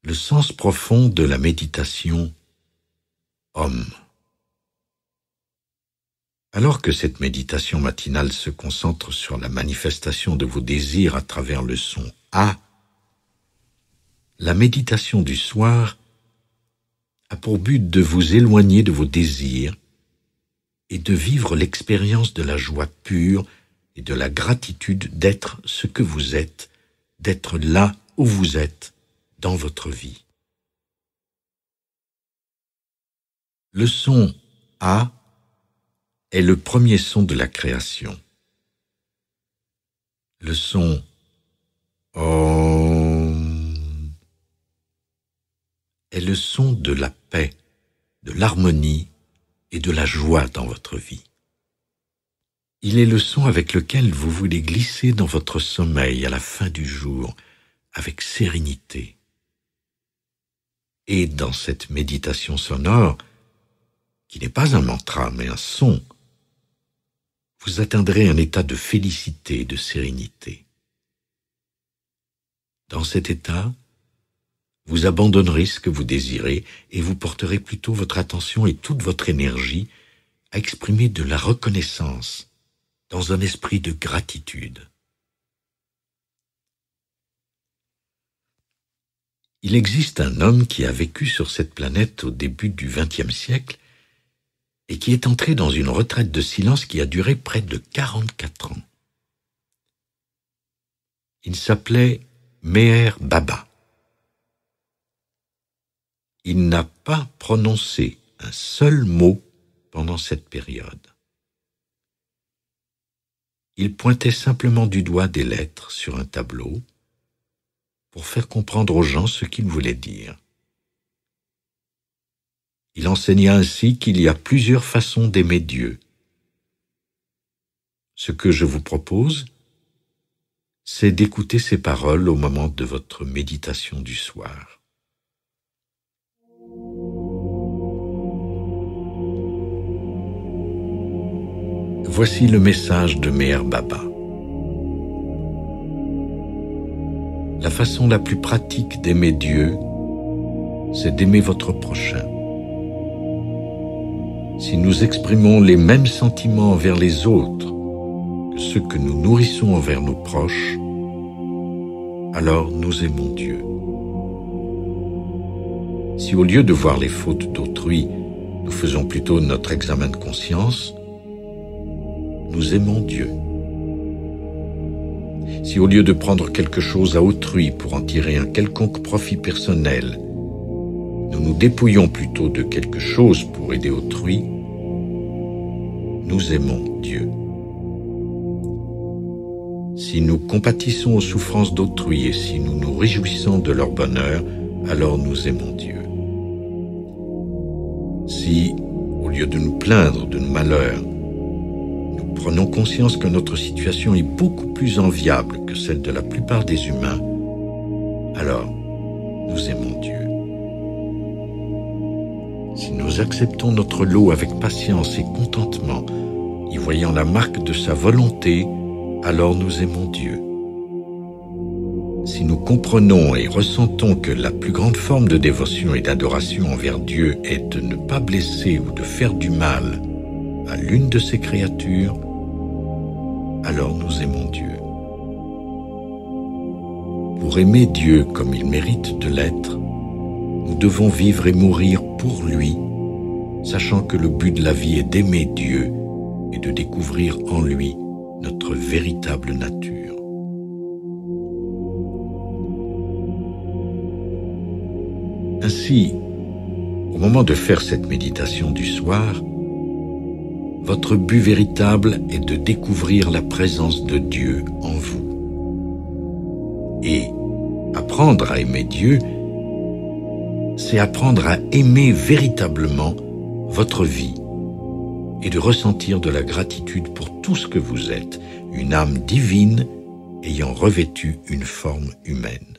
Le sens profond de la méditation Om. Alors que cette méditation matinale se concentre sur la manifestation de vos désirs à travers le son A, la méditation du soir a pour but de vous éloigner de vos désirs et de vivre l'expérience de la joie pure et de la gratitude d'être ce que vous êtes, d'être là où vous êtes dans votre vie. Le son A est le premier son de la création. Le son Om est le son de la paix, de l'harmonie et de la joie dans votre vie. Il est le son avec lequel vous voulez glisser dans votre sommeil à la fin du jour avec sérénité. Et dans cette méditation sonore, qui n'est pas un mantra mais un son, vous atteindrez un état de félicité et de sérénité. Dans cet état, vous abandonnerez ce que vous désirez et vous porterez plutôt votre attention et toute votre énergie à exprimer de la reconnaissance dans un esprit de gratitude. Il existe un homme qui a vécu sur cette planète au début du XXe siècle et qui est entré dans une retraite de silence qui a duré près de 44 ans. Il s'appelait Meher Baba. Il n'a pas prononcé un seul mot pendant cette période. Il pointait simplement du doigt des lettres sur un tableau pour faire comprendre aux gens ce qu'il voulait dire. Il enseigna ainsi qu'il y a plusieurs façons d'aimer Dieu. Ce que je vous propose, c'est d'écouter ces paroles au moment de votre méditation du soir. Voici le message de Meher Baba. La façon la plus pratique d'aimer Dieu, c'est d'aimer votre prochain. Si nous exprimons les mêmes sentiments envers les autres que ceux que nous nourrissons envers nos proches, alors nous aimons Dieu. Si au lieu de voir les fautes d'autrui, nous faisons plutôt notre examen de conscience, nous aimons Dieu. Si au lieu de prendre quelque chose à autrui pour en tirer un quelconque profit personnel, nous nous dépouillons plutôt de quelque chose pour aider autrui, nous aimons Dieu. Si nous compatissons aux souffrances d'autrui et si nous nous réjouissons de leur bonheur, alors nous aimons Dieu. Si, au lieu de nous plaindre de nos malheurs, nous prenons conscience que notre situation est beaucoup plus enviable que celle de la plupart des humains, alors nous aimons Dieu. Si nous acceptons notre lot avec patience et contentement, y voyant la marque de sa volonté, alors nous aimons Dieu. Si nous comprenons et ressentons que la plus grande forme de dévotion et d'adoration envers Dieu est de ne pas blesser ou de faire du mal à l'une de ses créatures, alors nous aimons Dieu. Pour aimer Dieu comme il mérite de l'être, nous devons vivre et mourir pour lui, sachant que le but de la vie est d'aimer Dieu et de découvrir en lui notre véritable nature. Ainsi, au moment de faire cette méditation du soir, votre but véritable est de découvrir la présence de Dieu en vous. Et apprendre à aimer Dieu, c'est apprendre à aimer véritablement votre vie et de ressentir de la gratitude pour tout ce que vous êtes, une âme divine ayant revêtu une forme humaine.